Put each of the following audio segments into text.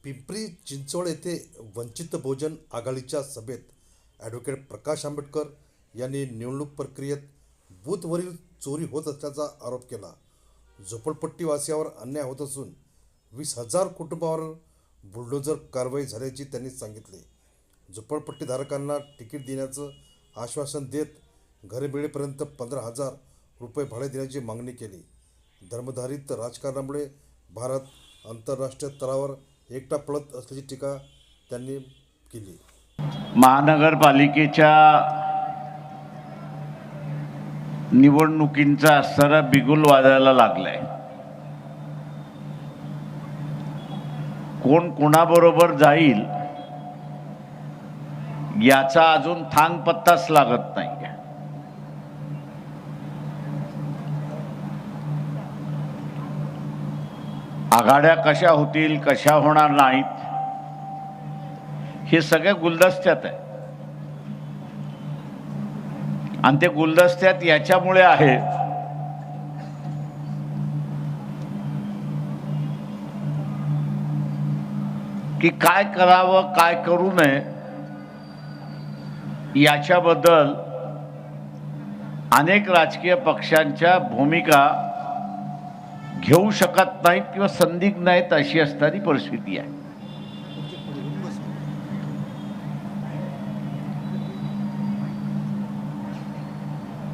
पिंपरी चिंचवड येथे वंचित बहुजन आघाडीच्या सभेत ॲडव्होकेट प्रकाश आंबेडकर यांनी निवडणूक प्रक्रियेत बूथवरील चोरी होत असल्याचा आरोप केला. झोपडपट्टीवासियावर अन्याय होत असून 20,000 कुटुंबावर बुलडोझर कारवाई झाल्याचे त्यांनी सांगितले. झोपडपट्टीधारकांना तिकीट देण्याचं आश्वासन देत घरे मिळेपर्यंत 15,000 रुपये भाडे देण्याची मागणी केली. धर्माधारित राजकारणामुळे भारत आंतरराष्ट्रीय स्तरावर एकटा पडत असल्याची टीका त्यांनी केली. महानगरपालिकेच्या निवडणुकींचा सारा बिगुल वाजायला लागलाय. कोण कोणाबरोबर जाईल याचा अजून थांग पत्ताच लागत नाही. आघाड्या कशा होतील कशा होणार नाहीत हे सगळ्या गुलदस्त्यात आहे. आणि ते गुलदस्त्यात याच्यामुळे आहे की काय करावं काय करू नये याच्याबद्दल अनेक राजकीय पक्षांच्या भूमिका घेऊ शकत नाहीत किंवा संदिग्ध नाहीत अशी असणारी परिस्थिती आहे.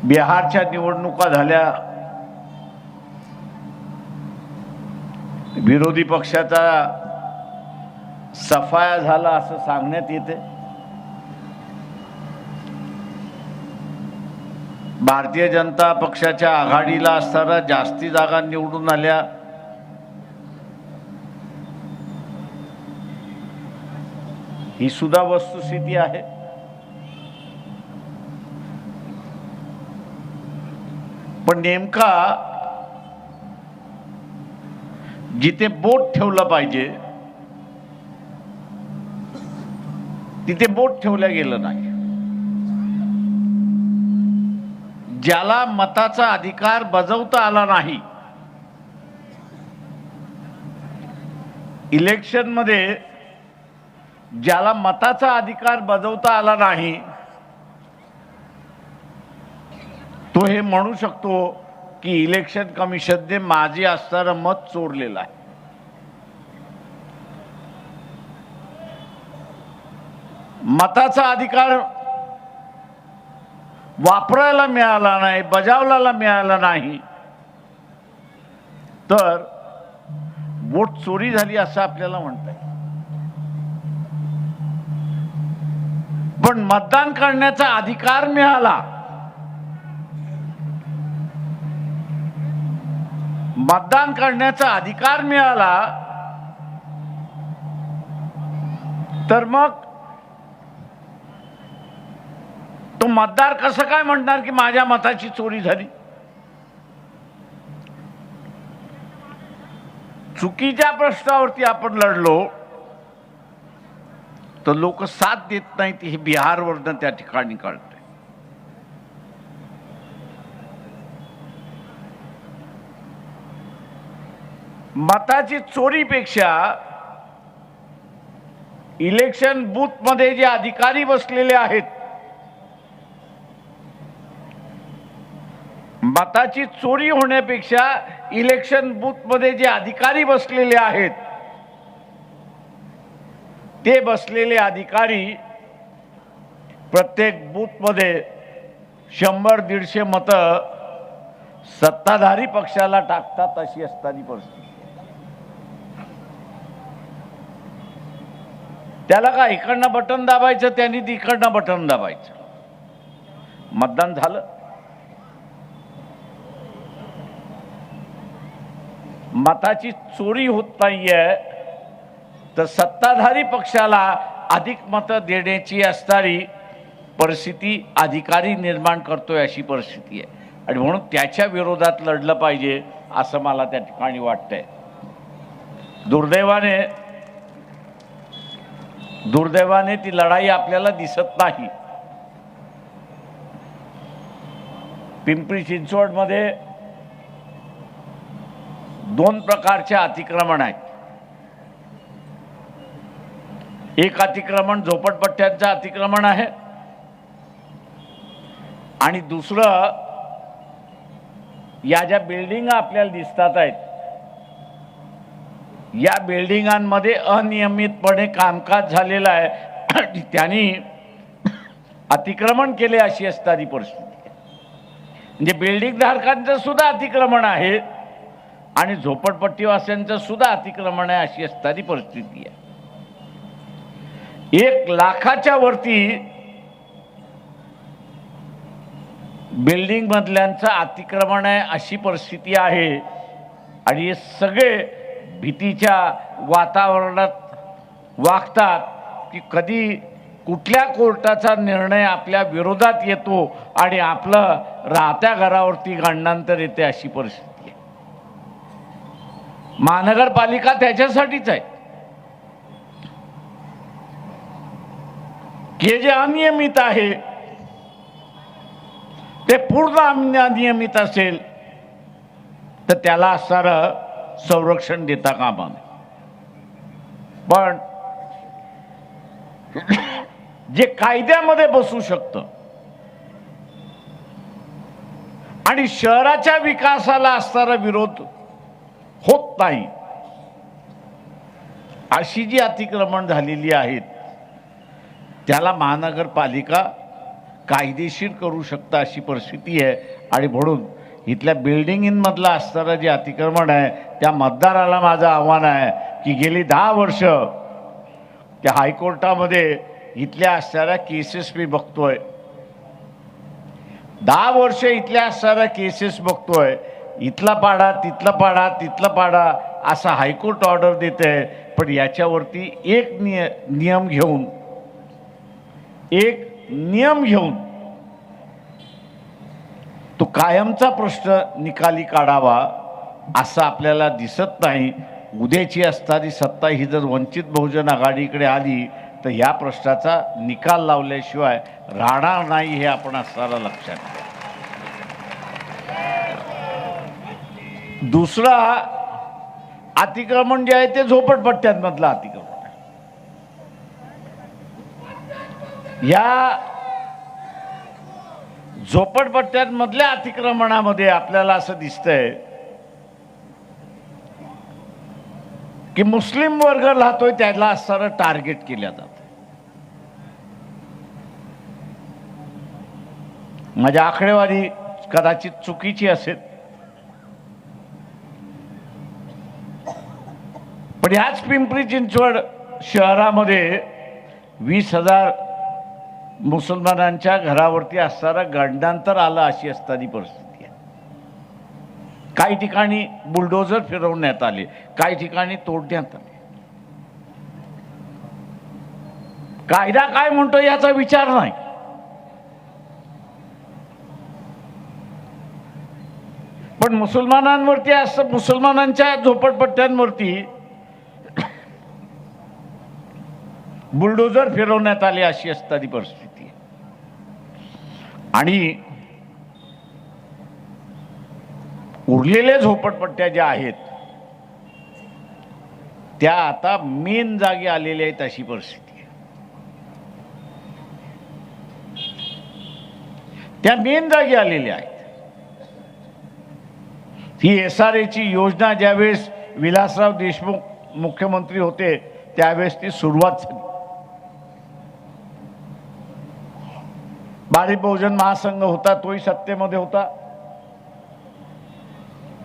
बिहारच्या निवडणुका झाल्या, विरोधी पक्षाचा सफाया झाला असं सांगण्यात येते. भारतीय जनता पक्षाच्या आघाडीला असताना जास्ती जागा निवडून आल्या. ही सुद्धा वस्तुस्थिती आहे. पण नेमका जिथे बोट ठेवलं पाहिजे तिथे बोट ठेवलं गेलं नाही. ज्याला मताचा अधिकार बजावता आला नाही, इलेक्शनमध्ये ज्याला मताचा अधिकार बजावता आला नाही तो हे म्हणू शकतो की इलेक्शन कमिशनने माझे असणारं मत चोरलेलं आहे. मताचा अधिकार वापरायला मिळाला नाही, बजावला मिळाला नाही तर वोट चोरी झाली असं आपल्याला म्हणता येईल. पण मतदान करण्याचा अधिकार मिळाला, मतदान करण्याचा अधिकार मिळाला तर मग तो मतदार कसं काय म्हणणार की माझ्या मताची चोरी झाली. चुकीच्या प्रश्नावरती आपण लढलो तर लोक साथ देत नाहीत. हे बिहारवरनं त्या ठिकाणी कळतंय. मताची चोरीपेक्षा इलेक्शन बूथ मध्ये जे अधिकारी बसलेले आहेत, मताची चोरी होण्यापेक्षा इलेक्शन बूथ मध्ये जे अधिकारी बसलेले आहेत ते बसलेले अधिकारी प्रत्येक बूथ मध्ये 100-150 मतं सत्ताधारी पक्षाला टाकतात अशी असणारी परिस्थिती. त्याला काय इकडनं बटन दाबायचं, त्यांनी तिकडनं बटन दाबायचं, मतदान झालं. मताची चोरी होत नाहीये तर सत्ताधारी पक्षाला अधिक मतं देण्याची असणारी परिस्थिती अधिकारी निर्माण करतोय अशी परिस्थिती आहे. आणि म्हणून त्याच्या विरोधात लढलं पाहिजे असं मला त्या ठिकाणी वाटतंय. दुर्दैवाने ती लढाई आपल्याला दिसत नाही. पिंपरी चिंचवडमध्ये दोन प्रकारचे अतिक्रमण आहेत. एक अतिक्रमण झोपडपट्ट्यांचं अतिक्रमण आहे आणि दुसरं या ज्या बिल्डिंग आपल्याला दिसतात आहेत, या बिल्डिंगांमध्ये अनियमितपणे कामकाज झालेलं आहे, त्यांनी अतिक्रमण केले अशी असणारी परिस्थिती आहे. म्हणजे बिल्डिंग धारकांचं सुद्धा अतिक्रमण आहे आणि झोपडपट्टीवासियांचं सुद्धा अतिक्रमण आहे अशी असणारी परिस्थिती आहे. 1 लाखाच्या वरती बिल्डिंग मधल्यांचं अतिक्रमण आहे अशी परिस्थिती आहे आणि हे सगळे भीतीच्या वातावरणात वागतात की कधी कुठल्या कोर्टाचा निर्णय आपल्या विरोधात येतो आणि आपलं राहत्या घरावरती गंडांतर येते अशी परिस्थिती आहे. महानगरपालिका त्याच्यासाठीच आहे की जे अनियमित आहे ते पूर्ण अनियमित असेल तर त्याला असणारं संरक्षण देता कामा नये. पण जे कायद्यामध्ये बसू शकतं आणि शहराच्या विकासाला असणारा विरोध होत नाही अशी जी अतिक्रमण झालेली आहेत त्याला महानगरपालिका कायदेशीर करू शकता अशी परिस्थिती आहे. आणि म्हणून इथल्या बिल्डिंगमधलं असणारं जे अतिक्रमण आहे त्या मतदाराला माझं आव्हान आहे की गेली 10 वर्ष त्या हायकोर्टामध्ये इथल्या असणाऱ्या केसेस मी बघतोय, 10 वर्ष इथल्या असणाऱ्या केसेस बघतोय, इथला पाडा तिथला पाडा तिथला पाडा असा हायकोर्ट ऑर्डर देते. पण याच्यावरती एक नियम घेऊन तो कायमचा प्रश्न निकाली काढावा असं आपल्याला दिसत नाही. उद्याची असणारी सत्ता ही जर वंचित बहुजन आघाडीकडे आली तर या प्रश्नाचा निकाल लावल्याशिवाय राहणार नाही हे आपण असणारा लक्षात घ्या. दुसरा अतिक्रमण जे आहे ते झोपडपट्ट्यांमधलं अतिक्रमण आहे. या झोपडपट्ट्यांमधल्या अतिक्रमणामध्ये आपल्याला असं दिसतंय की मुस्लिम वर्ग राहतोय त्याला असणारं टार्गेट केलं जातं. माझी आकडेवारी कदाचित चुकीची असेल पण ह्याच पिंपरी चिंचवड शहरामध्ये 20,000 मुसलमानांच्या घरावरती असणारं गंडांतर आलं अशी असणारी परिस्थिती आहे. काही ठिकाणी बुलडोझर फिरवण्यात आले, काही ठिकाणी तोडण्यात आले. कायदा काय म्हणतो याचा विचार नाही. पण मुसलमानांवरती असं मुसलमानांच्या झोपडपट्ट्यांवरती बुलडोझर फिरवण्यात आले अशी असणारी परिस्थिती. आणि उरलेल्या झोपडपट्ट्या ज्या आहेत त्या आता मेन जागी आलेल्या आहेत अशी परिस्थिती आहे. त्या मेन जागी आलेल्या आहेत. ही SRAची योजना ज्यावेळेस विलासराव देशमुख मुख्यमंत्री होते त्यावेळेस ती सुरुवात झाली. भारिप बहुजन महासंघ होता, तोही सत्तेमध्ये होता.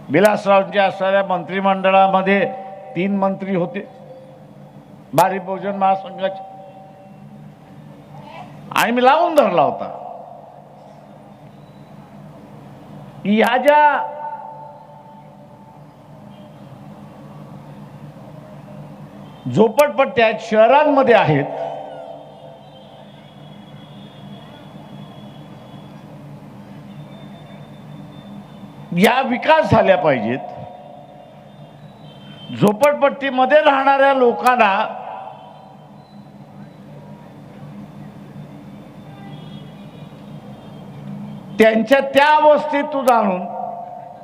विलासरावांच्या असणाऱ्या मंत्रिमंडळामध्ये 3 मंत्री होते भारिप बहुजन महासंघाचे आणि मी लावून धरला होता या ज्या झोपडपट्ट्या शहरांमध्ये आहेत या विकास झाल्या पाहिजेत. झोपडपट्टीमध्ये राहणाऱ्या लोकांना त्यांच्या त्या अवस्थेतून आणून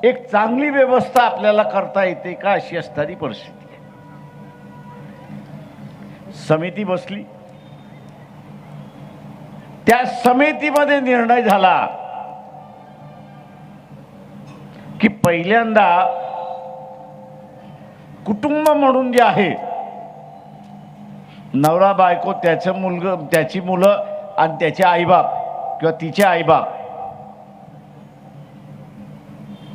एक चांगली व्यवस्था आपल्याला करता येते का अशी असणारी परिस्थिती आहे. समिती बसली. त्या समितीमध्ये निर्णय झाला की पहिल्यांदा कुटुंब म्हणून जे आहे, नवरा बायको, त्याचं मुलगा, त्याची मुलं आणि त्याचे आईबाप किंवा तिचे आईबाप,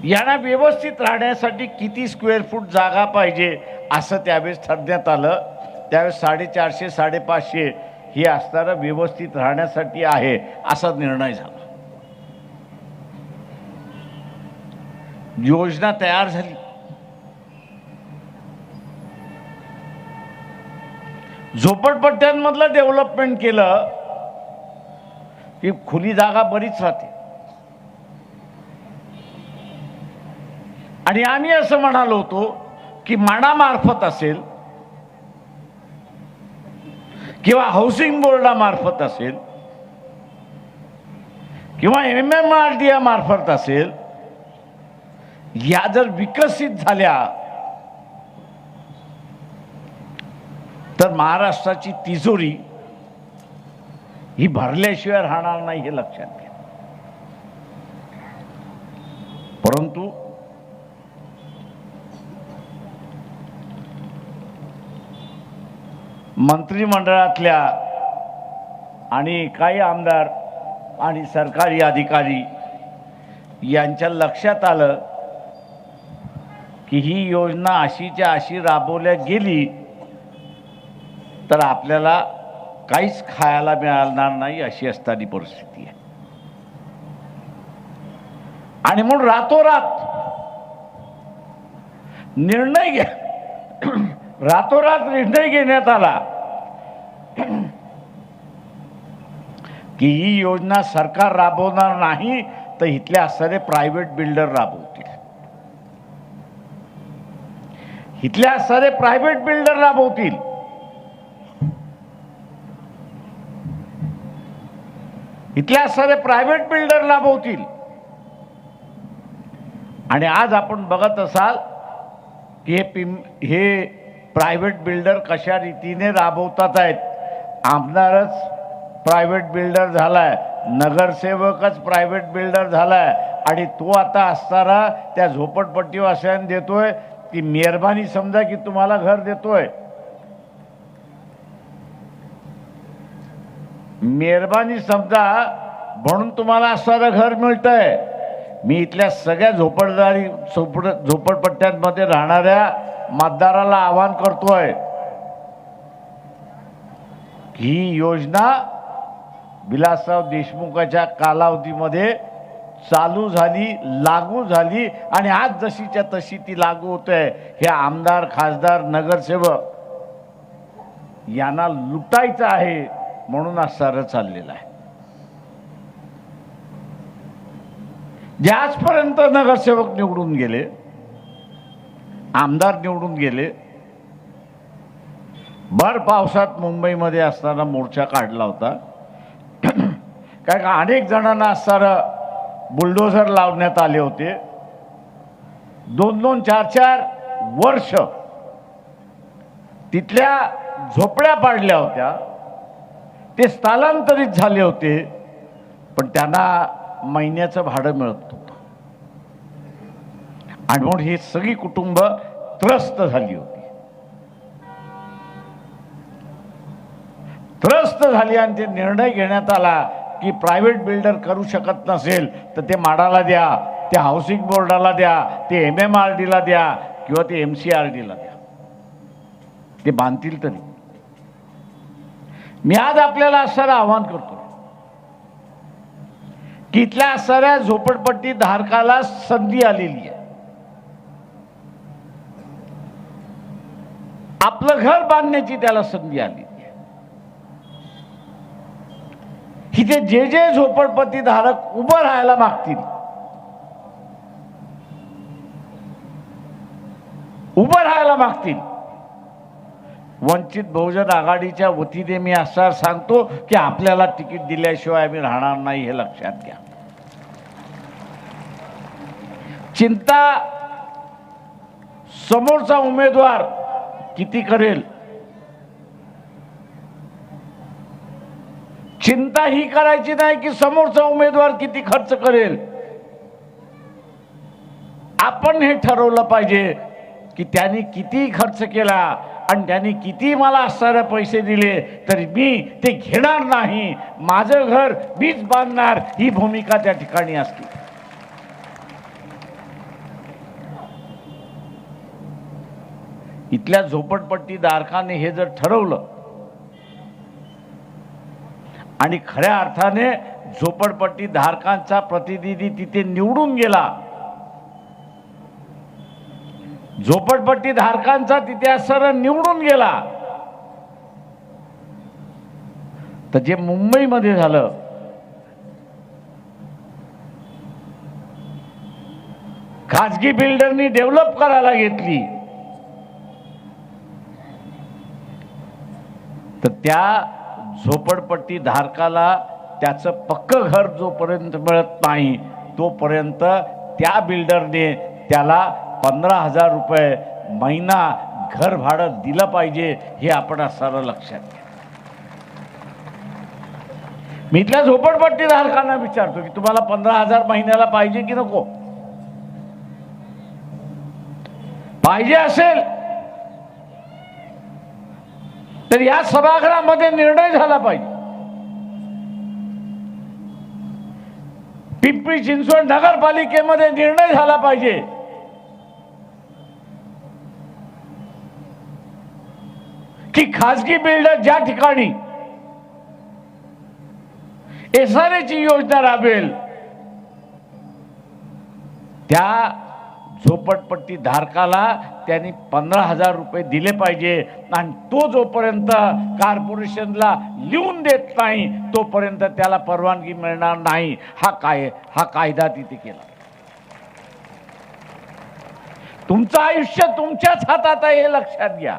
यांना व्यवस्थित राहण्यासाठी किती स्क्वेअर फूट जागा पाहिजे असं त्यावेळेस ठरवण्यात आलं. त्यावेळेस 450 550 हे असणारं व्यवस्थित राहण्यासाठी आहे असा निर्णय झाला. योजना तयार झाली. झोपडपट्ट्यांमधलं डेव्हलपमेंट केलं की खुली जागा बरीच राहते. आणि आम्ही असं म्हणालो होतो की म्हाडामार्फत असेल किंवा हाऊसिंग बोर्डामार्फत असेल किंवा MMRDA मार्फत असेल, या जर विकसित झाल्या तर महाराष्ट्राची तिजोरी ही भरल्याशिवाय राहणार नाही हे लक्षात घ्या. परंतु मंत्रिमंडळातल्या आणि काही आमदार आणि सरकारी अधिकारी यांच्या लक्षात आलं की ही योजना अशीच्या अशी राबवल्या गेली तर आपल्याला काहीच खायला मिळणार नाही अशी असणारी परिस्थिती आहे. आणि म्हणून रातोरात निर्णय घेण्यात आला की ही योजना सरकार राबवणार नाही तर इथले असणारे प्रायव्हेट बिल्डर राबवतील. इथले असणारे प्रायव्हेट बिल्डर राबवतील. इथले असणारे प्रायव्हेट बिल्डर राबवतील. आणि आज आपण बघत असाल की हे प्रायव्हेट बिल्डर कशा रीतीने राबवतात आहेत. आमदारच प्रायव्हेट बिल्डर झालाय, नगरसेवकच प्रायव्हेट बिल्डर झालाय आणि तो आता असणारा त्या झोपडपट्टीवासियांना देतोय ती मेहरबानी समजा की तुम्हाला घर देतोय. मेहरबानी समजा म्हणून तुम्हाला असणारं घर मिळतंय. मी इथल्या सगळ्या झोपडपट्ट्यांमध्ये राहणाऱ्या मतदाराला आवाहन करतोय, ही योजना विलासराव देशमुखाच्या कालावधीमध्ये चालू झाली, लागू झाली आणि आज जशीच्या तशी ती लागू होते. हे आमदार, खासदार, नगरसेवक यांना लुटायचं आहे म्हणून आज सारं चाललेलं आहे. जे आजपर्यंत नगरसेवक निवडून गेले, आमदार निवडून गेले, भर पावसात मुंबईमध्ये असताना मोर्चा काढला होता. कारण का अनेक जणांना असणारं बुलडोझर लावण्यात आले होते. 2-2, 4-4 वर्ष तिथल्या झोपड्या पाडल्या होत्या. ते स्थलांतरित झाले होते पण त्यांना महिन्याचं भाडं मिळत होतं. आणि म्हणून ही सगळी कुटुंब त्रस्त झाली होती. त्रस्त झाली आणि ते निर्णय घेण्यात आला की प्रायव्हेट बिल्डर करू शकत नसेल तर ते म्हाडाला द्या, ते हाऊसिंग बोर्डाला द्या, ते MMRDला द्या किंवा ते MCRDला द्या, ते बांधतील तरी. मी आज आपल्याला असं आवाहन करतो की इथल्या असणाऱ्या झोपडपट्टी धारकाला संधी आलेली आहे. आपलं घर बांधण्याची त्याला संधी आली. इथे जे झोपडपट्टी धारक उभं राहायला मागतील, वंचित बहुजन आघाडीच्या वतीने मी असं सांगतो की आपल्याला तिकीट दिल्याशिवाय आम्ही राहणार नाही हे लक्षात घ्या. चिंता समोरचा उमेदवार किती करेल चिंता ही करायची नाही की समोरचा उमेदवार किती खर्च करेल. आपण हे ठरवलं पाहिजे की त्यांनी किती खर्च केला आणि त्यांनी किती मला असणारे पैसे दिले तरी मी ते घेणार नाही, माझं घर मीच बांधणार, ही भूमिका त्या ठिकाणी असते. इथल्या झोपडपट्टी धारकाने हे जर ठरवलं आणि खऱ्या अर्थाने झोपडपट्टी धारकांचा प्रतिनिधी तिथे निवडून गेला, झोपडपट्टी धारकांचा तिथे असणारा निवडून गेला, तर जे मुंबईमध्ये झालं, खाजगी बिल्डरनी डेव्हलप करायला घेतली, तर त्या झोपडपट्टी धारकाला त्याचं पक्क घर जोपर्यंत मिळत नाही तोपर्यंत त्या बिल्डरने त्याला 15,000 रुपये महिना घर भाडं दिलं पाहिजे, हे आपण सारं लक्षात घ्या. मी इथल्या झोपडपट्टी धारकांना विचारतो की तुम्हाला 15,000 महिन्याला पाहिजे की नको? पाहिजे असेल तर या सभागृहामध्ये निर्णय झाला पाहिजे. पिंपरी चिंचवड नगरपालिकेमध्ये निर्णय झाला पाहिजे की खासगी बिल्डर ज्या ठिकाणी एसआरएची योजना राबवेल त्या झोपडपट्टी धारकाला त्यांनी 15,000 रुपये दिले पाहिजे आणि तो जोपर्यंत कॉर्पोरेशनला लिहून देत नाही तोपर्यंत त्याला परवानगी मिळणार नाही. हा कायदा तिथे केला. तुमचं आयुष्य तुमच्याच हातात आहे हे लक्षात घ्या.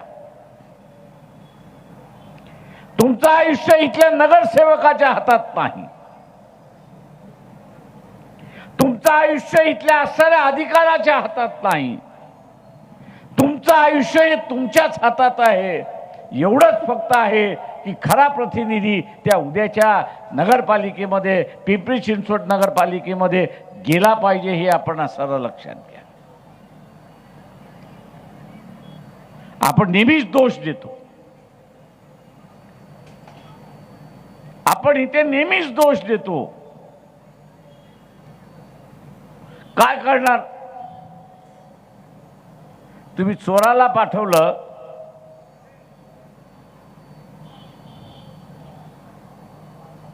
तुमचं आयुष्य इथल्या नगरसेवकाच्या हातात नाही. तुमचं आयुष्य इथल्या असणाऱ्या अधिकाराच्या हातात नाही. तुमचं आयुष्य हे तुमच्याच हातात आहे. एवढंच फक्त आहे की खरा प्रतिनिधी त्या उद्याच्या नगरपालिकेमध्ये, पिंपरी चिंचवड नगरपालिकेमध्ये गेला पाहिजे, हे आपण असं लक्षात घ्या. आपण नेहमीच दोष देतो. आपण इथे नेहमीच दोष देतो. काय करणार? तुम्ही चोराला पाठवलं,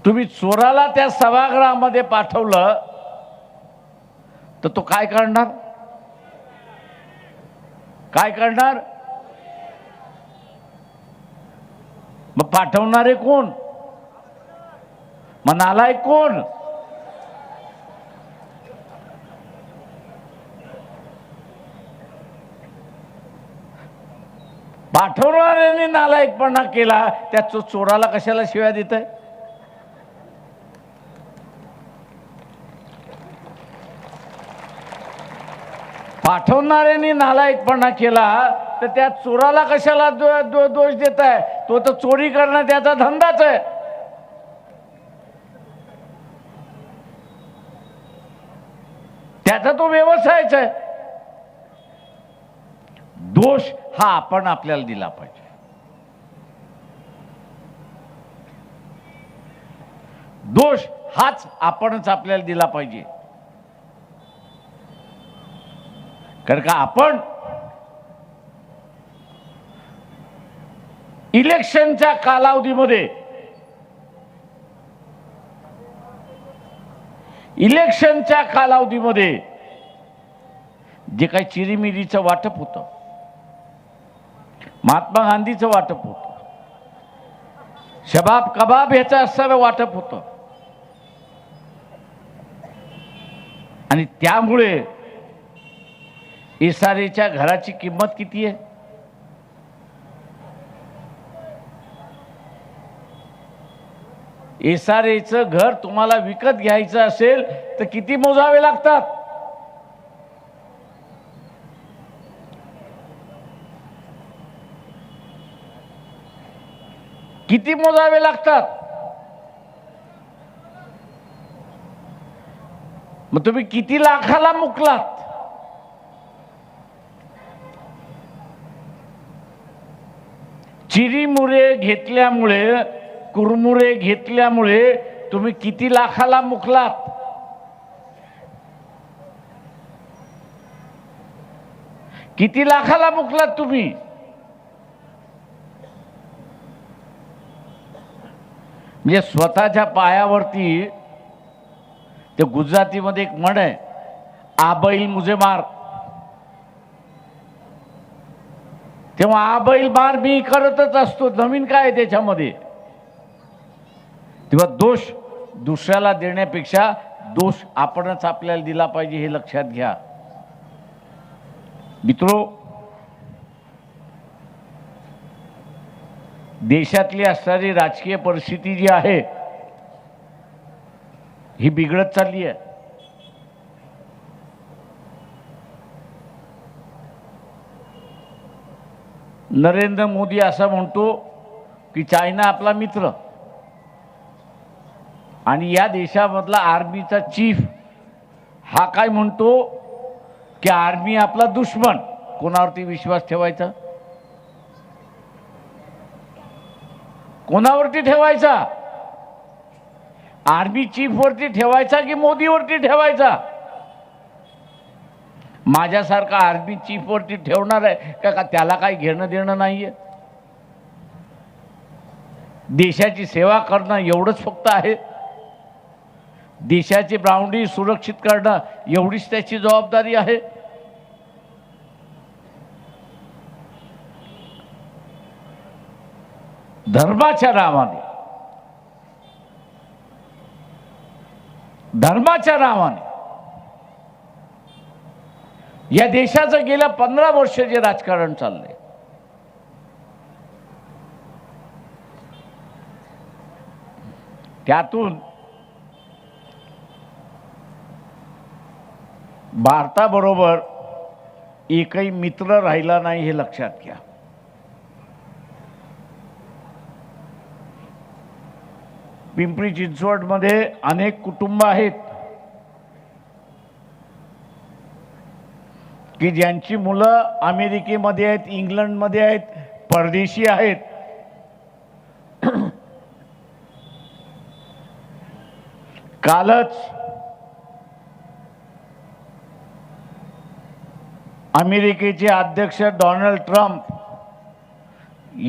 तुम्ही चोराला त्या सभागृहामध्ये पाठवलं तर तो काय करणार? काय करणार? मग पाठवणारे कोण? मग नालायक कोण? पाठवणाऱ्याने नालायकपणा केला, त्या चोराला कशाला शिव्या देत आहे? पाठवणाऱ्याने नालायकपणा केला तर त्या चोराला कशाला दोष देत आहे? तो तर चोरी करणं त्याचा धंदाच आहे. त्याचा तो व्यवसायच आहे. दोष हा आपण आपल्याला दिला पाहिजे. दोष हाच आपणच आपल्याला दिला पाहिजे. कारण का आपण इलेक्शनच्या कालावधीमध्ये जे काही चिरीमिरीचं वाटप होतं, महात्मा गांधीचं वाटप होतं, शबाब कबाब ह्याचं असणारं वाटप होतं, आणि त्यामुळे एसआरएच्या घराची किंमत किती आहे? एसआरएचं घर तुम्हाला विकत घ्यायचं असेल तर किती मोजावे लागतात? किती मोजावे लागतात? मग तुम्ही किती लाखाला मुकलात? चिरीमुरे घेतल्यामुळे, कुरमुरे घेतल्यामुळे तुम्ही किती लाखाला मुकलात? किती लाखाला मुकलात तुम्ही? म्हणजे स्वतःच्या पायावरती, ते गुजरातीमध्ये एक म्हण आहे, आ बैल मुझे मार. तेव्हा आ बैल मार मी करतच असतो, नवीन काय आहे त्याच्यामध्ये? तेव्हा दोष दुसऱ्याला देण्यापेक्षा दोष आपणच आपल्याला दिला पाहिजे, हे लक्षात घ्या मित्रो. देशातली असणारी राजकीय परिस्थिती जी आहे ही बिघडत चालली आहे. नरेंद्र मोदी असं म्हणतो की चायना आपला मित्र, आणि या देशामधला आर्मीचा चीफ हा काय म्हणतो की आर्मी आपला दुश्मन. कोणावरती विश्वास ठेवायचा? कोणावरती ठेवायचा? आर्मी चीफ वरती ठेवायचा की मोदीवरती ठेवायचा? माझ्यासारखा आर्मी चीफ वरती ठेवणार आहे का? त्याला काही घेणं देणं नाहीये. देशाची सेवा करणं एवढंच फक्त आहे. देशाची बाउंड्री सुरक्षित करणं एवढीच त्याची जबाबदारी आहे. धर्माच्या नावाने या देशाचं गेल्या 15 वर्ष जे राजकारण चाललंय, त्यातून भारताबरोबर एकही मित्र राहिला नाही, हे लक्षात घ्या. पिंपरी चिंचवडमध्ये अनेक कुटुंब आहेत की ज्यांची मुलं अमेरिकेमध्ये आहेत, इंग्लंडमध्ये आहेत, परदेशी आहेत. कालच अमेरिकेचे अध्यक्ष डोनाल्ड ट्रम्प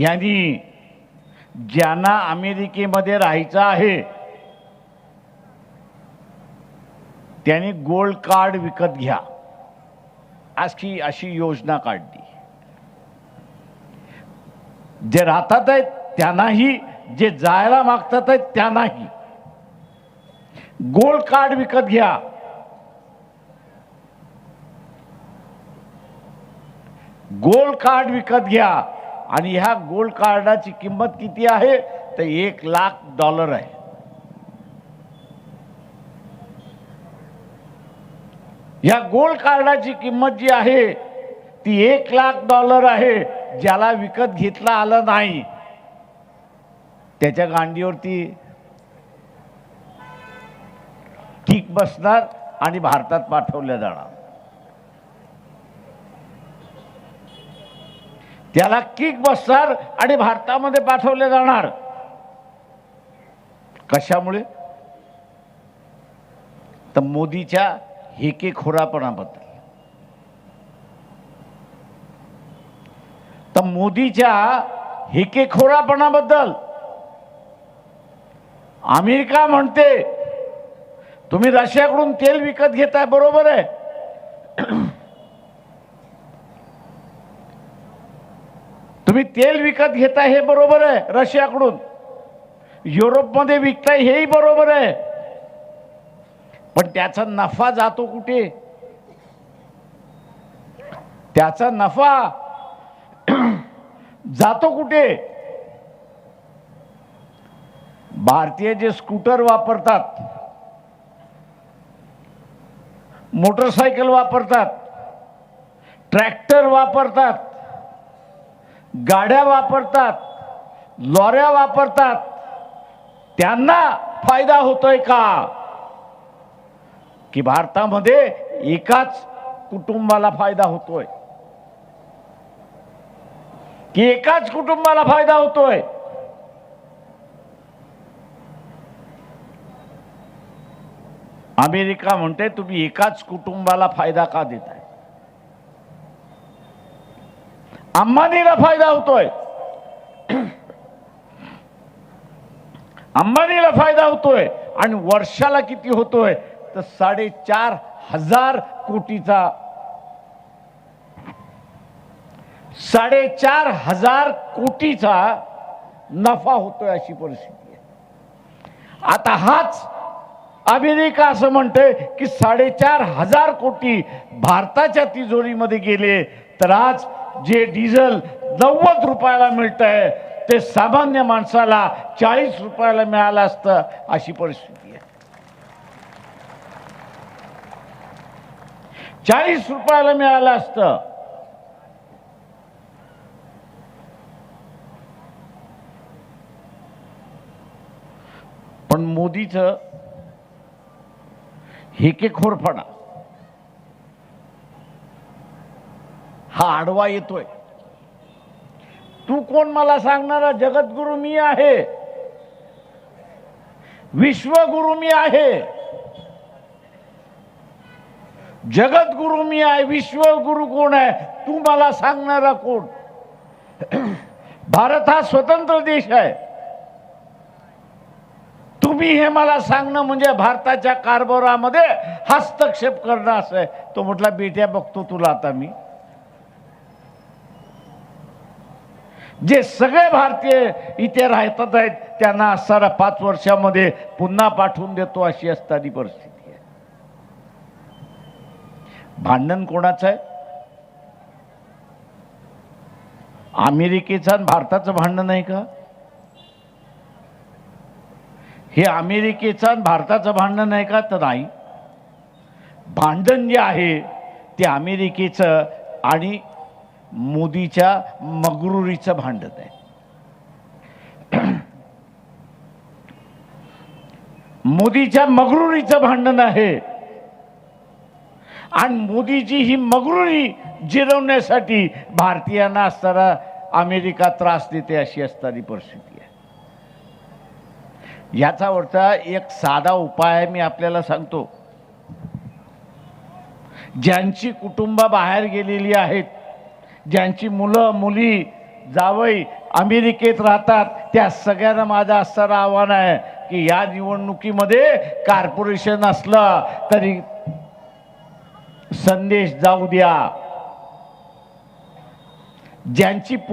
यांनी ज्यांना अमेरिकेमध्ये राहायचं आहे त्यांनी गोल्ड कार्ड विकत घ्या अशी योजना काढली. जे राहतात आहेत त्यांनाही, जे जायला मागतात आहेत त्यांनाही गोल्ड कार्ड विकत घ्या. गोल्ड कार्ड विकत घ्या. आणि ह्या गोल्ड कार्डाची किंमत किती आहे? तर $1,00,000 आहे. या गोल्ड कार्डाची किंमत जी आहे ती $1,00,000 आहे. ज्याला विकत घेतला आलं नाही त्याच्या गांडीवरती ठीक बसणार आणि भारतात पाठवल्या जाणार. त्याला किक बसणार आणि भारतामध्ये पाठवले जाणार. कशामुळे? तर मोदीच्या हेकेखोरापणाबद्दल. तर मोदीच्या हेकेखोरापणाबद्दल अमेरिका म्हणते तुम्ही रशियाकडून तेल विकत घेताय, बरोबर आहे. तुम्ही तेल विकत घेताय हे बरोबर आहे रशियाकडून, युरोपमध्ये विकताय हेही बरोबर आहे. पण त्याचा नफा जातो कुठे? त्याचा नफा जातो कुठे? भारतीय जे स्कूटर वापरतात, मोटरसायकल वापरतात, ट्रॅक्टर वापरतात, गाड्या वापरतात, लॉऱ्या वापरतात, त्यांना फायदा होतोय का? की भारतामध्ये एकाच कुटुंबाला फायदा होतोय, की एकाच कुटुंबाला फायदा होतोय. अमेरिका म्हणते तुम्ही एकाच कुटुंबाला फायदा का देताय? अंबानीला फायदा होतोय, अंबानीला फायदा होतोय. आणि वर्षाला किती होतोय तर 4,500 कोटीचा 4,500 कोटीचा नफा होतोय अशी परिस्थिती आहे. आता हाच अमेरिका असं म्हणते की 4,500 कोटी भारताच्या तिजोरीमध्ये गेले, तर आज जे डिझेल 90 रुपयाला मिळतंय ते सामान्य माणसाला 40 रुपयाला मिळालं असतं अशी परिस्थिती आहे. 40 रुपयाला मिळालं असतं. पण मोदीचं हेकेखोरपणा हा आडवा येतोय. तू कोण मला सांगणारा? जगद्गुरु मी आहे, विश्वगुरु मी आहे. जगद्गुरु मी आहे, विश्वगुरु कोण आहे? तू मला सांगणारा कोण? भारत हा स्वतंत्र देश आहे. तुम्ही हे मला सांगणं म्हणजे भारताच्या कारभारामध्ये हस्तक्षेप करणं असं आहे. तो म्हटला बेट्या बघतो तुला आता मी. जे सगळे भारतीय इथे राहतात आहेत त्यांना असणारा 5 वर्षामध्ये पुन्हा पाठवून देतो अशी असणारी परिस्थिती आहे. भांडण कोणाचं आहे? अमेरिकेचं आणि भारताचं भांडण आहे का? हे अमेरिकेचं आणि भारताचं भांडण आहे का? तर नाही. भांडण जे आहे ते अमेरिकेचं आणि मोदीच्या मगरुरीचं भांडण आहे. मोदीच्या मगरुरीचं भांडण आहे. आणि मोदीची ही मगरुरी जिरवण्यासाठी भारतीयांना असणारा अमेरिका त्रास देते अशी असणारी परिस्थिती आहे. याचा अर्थ एक साधा उपाय मी आपल्याला सांगतो. ज्यांची कुटुंब बाहेर गेलेली आहेत, ज्यांची मुलं मुली जावई अमेरिकेत राहतात, त्या सगळ्यांना माझं असणारं आव्हान आहे की या निवडणुकीमध्ये कॉर्पोरेशन असलं तरी संदेश जाऊ द्या. ज्यांची पोर